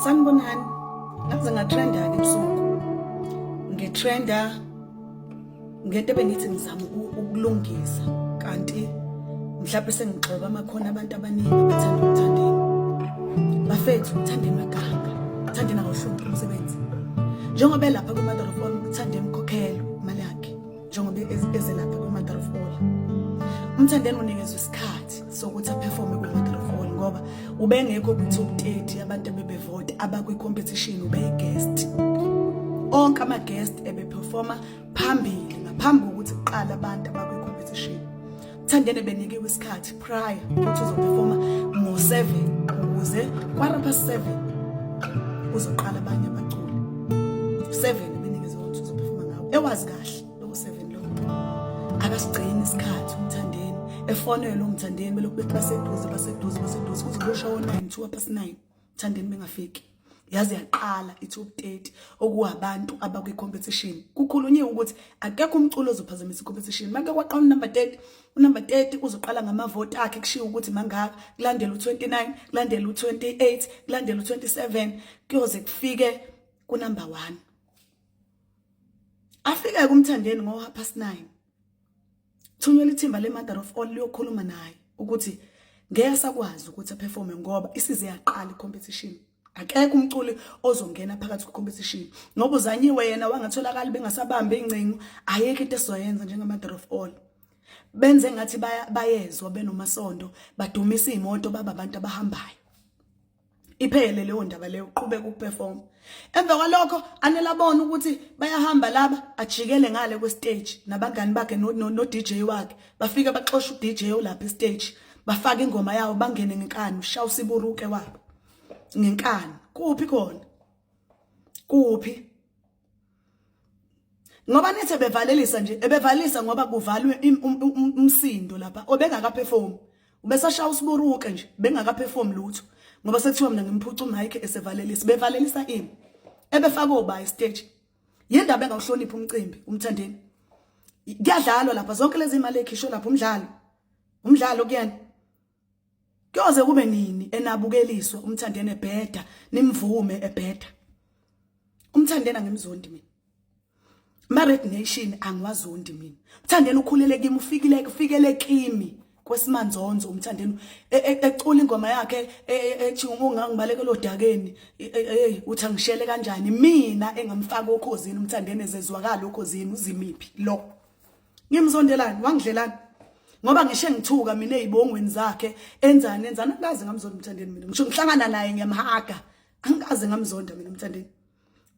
Sanibonani, ngaze ngatrenda ebusuku. Ngitrenda ngento ebenithi ngizama ukulungisa kanti mhlawumbe sengigxoba amakhona abantu abaningi abathanda uMthandeni. Bafethu uMthandeni maganga, uMthandeni awuhluphi umsebenzi. Njengoba elapha ku-Mother of All, uMthandeni mkhokhelo imali yakhe. Njengoba ezelapha ku-Mother of All. uMthandeni unikezwe isikhathi sokuthi aperforme ku-Mother of All ngoba ubengekho ku-top 30 abantu abebevota abakwi-competition ube-guest. Onke ama-guest ebeperforma phambili ngaphambi kokuthi kuqala abantu abakwi-competition. uMthandeni benikiwe isikhathi prior ukuthi uzoperforma ngo-7 ukuze 7:15 uzoqala abanye abaculi. 7 benikezwe ukuthi uzoperforma ngawo. Ewazi kahle lo 7 lo. Akasigcini isikhathi uMthandeni. Efonelwe uMthandeni belokhu bethi baseduze kuze kusho 9 2:09 uMthandeni bengafiki. Yazi yaqala i-top 30 okuwabantu abakwi-competition. Kukhulunyiwe ukuthi akekho umculo ozophazamisa i-competition. Manje kwaqala unumber 30 uzoqala ngamavoti akhe kushiwo ukuthi mangaka, kulandela u29, kulandela u28, kulandela u27 kuyoze kufike kunumber 1. Afike kuMthandeni ngo-9:30. Thunyelwa ithimba le-Mother of All liyokhuluma naye ukuthi ngeke sakwazi ukuthi aperforme ngoba isize yaqala i-competition. Akekho umculi ozongena phakathi kwe-competition. Ngoba uzanyiwe yena wangatholakala bengasabambe ingcingo, ayekho into esoyenza njenge-Mother of All. Benze ngathi bayezwa benomasondo, badumisa imoto baba abantu abahambayo. Iphele leyo ndaba leyo uqhubeka ukuperform. Emva kwalokho anelabona ukuthi bayahamba laba ajikele ngale kwe-stage nabangani bakhe no DJ wakhe. Bafika baxosha u-DJ olapha e-stage, bafaka ingoma yawo bangene ngenkani ushaya usiburuke wabo. Ngenkani kuphi khona kuphi ngoba nithi bevalelisa nje ebevalisa ngoba kuvalwe umsindo lapha obengaka perform ubesashaya usiburuke nje bengaka perform lutho ngoba sekuthiwa mina ngimphuca uMike esevalelisa bevalelisa ini ebefaka oba stage yindaba engawuhlonipha umcimbi uMthandeni kuyadlalwa lapha zonke lezi imali ekhisho lapha umdlalo kuyena. Kuyoze kube nini enabukeliswa uMthandeni ebheda nimvume ebheda. uMthandeni angimzondi mina. Married Nation angiwazondi mina. uMthandeni ukhulele kimi ufikele kimi kwesimanzonzo uMthandeni ecula ingoma yakhe ethi ungangibaleke lodakeni uthi angishele kanjani mina engamfaka okhozini uMthandeni ezezwakala okhozini uzimiphi lo. Ngimzondelani wangidlelani ngoba ngisho ngithuka mina ezibongweni zakhe enzani angazi ngamzonda uMthandeni mina ngisho ngihlangana naye ngiyamhaga angazi ngamzonda mina uMthandeni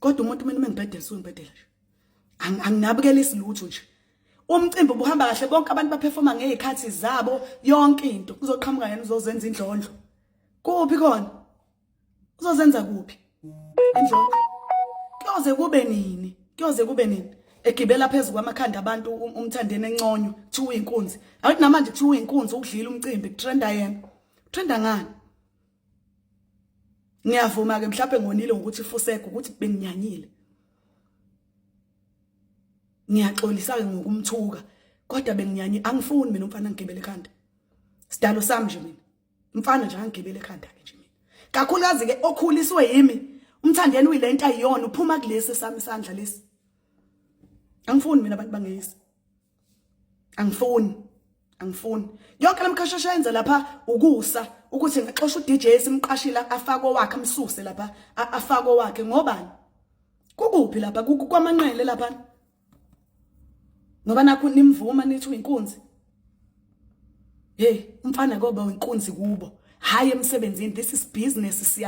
kodwa umuntu mina mengibhedela ngibhedela nje anginabukela isilutho nje umcimbi ubuhamba kahle bonke abantu baperforma ngezikhathi zabo yonke into kuzoqhamuka yena uzozenza indlondlo kuphi khona uzozenza kuphi indlondlo kuyoze kube nini egibela phezulu kwamakhanda abantu uMthandeni enconywa kuthiwa inkunzi awuthi namanje kuthiwa inkunzi ukudlila umcimbi kutrenda yena trenda ngani. Ngiyavuma ke mhlawumbe ngonile ngokuthi fuseke ukuthi benginyanyile ngiyaxolisa ke ngokumthuka kodwa benginyanyi angifuni mina umfana ngigibele ekhanda sidalo sami nje mina umfana nje angigibele ekhanda ke nje mina kakhulukazi ke okhuliswe yimi uMthandeni uyilento ayiyona uphuma kulesi sami isandla lesi. Angifuni mina abantu bangeyisi. Angifuni. Yonke lemkhashasha yenza lapha ukusa ukuthi ngixosha uDJ simqashila afako wakhe amsuse lapha afako wakhe ngobani? Kukuphi lapha kwamanqele lapha? Ngoba nakho nimvuma nithi uyinkunzi. Hey, umfana ngoba uyinkunzi kubo. Hayi emsebenzini, this is business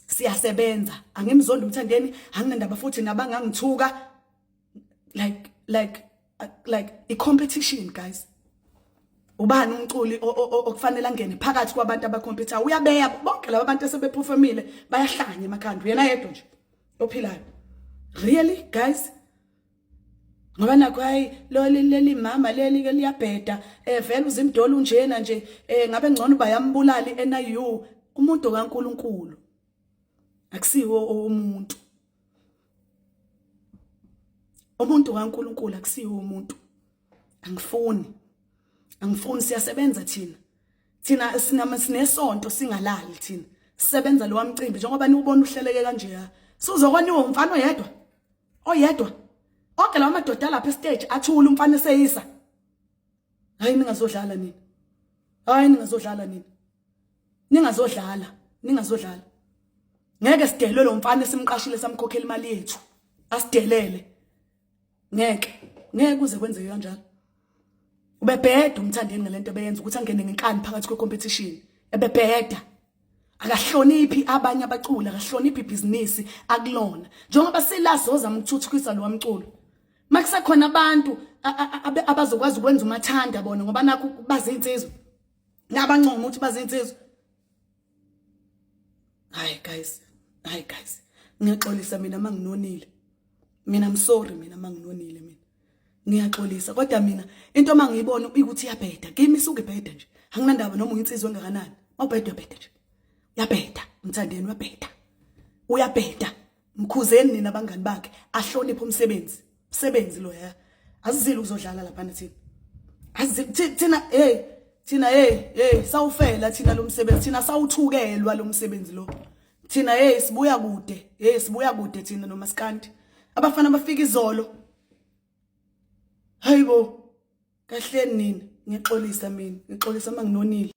siyasebenza angimzondi uMthandeni anginendaba futhi nabangangithuka like i-competition guys. Ubani umculi okufanele angene phakathi kwabantu abacompete uyabeya bonke laba bantu esebeperformile bayahlanya emakhanda yena yedwa nje ophilayo. Really guys ngoba nakho hayi leli mama leli ke liyabheda vele uzimdolo njena nje ngabe ngcono bayambulali NIU umuntu kaNkuluNkulu akusiwo umuntu kaNkuluNkulu akusiwo umuntu. Angifuni siyasebenza thina sinesonto singalali thina sebenza lo wamcimbi njengoba niubona uhleleke kanje ya sizokoniwa umfana oyedwa onke lawa madoda lapha estage athula umfana eseyisa hayi ningazodlala nina ningazodlala ngeke sidelwe lo mfana esimqashile samkhokhela imali yethu asidelele ngeke kuze kwenzeke kanjalo ubebheda uMthandeni ngalento beyenza ukuthi angene ngenkani phakathi kwecompetition ebebheda akahloniphi abanye abaculi akahloniphi ibhizinisi akulona njengoba silazoza umthuthukisa lo wamculo makusekhona abantu abazokwazi ukwenza umathanda bona ngoba nakho bazinsizwe nabancoma ukuthi bazinsizwe hayi guys ngiyaxolisa mina manginonile mina I'm sorry mina manginonile mina ngiyaxolisa kodwa mina into mangiyibona ukuthi iyabheda kimi sukebheda nje anginandaba noma uyinsizwe engakanani awubheda bheda nje uyabheda uMthandeni uyabheda mkhuzeni nina abangani bakhe ahloniphe umsebenzi lo ya azizile ukuzodlala lapha thina sawufela thina lo msebenzi thina sawuthukelwa lo msebenzi lo thina sibuya kude thina noMaskandi abafana bafika izolo hayibo kahleni nina ngixolisa manginonile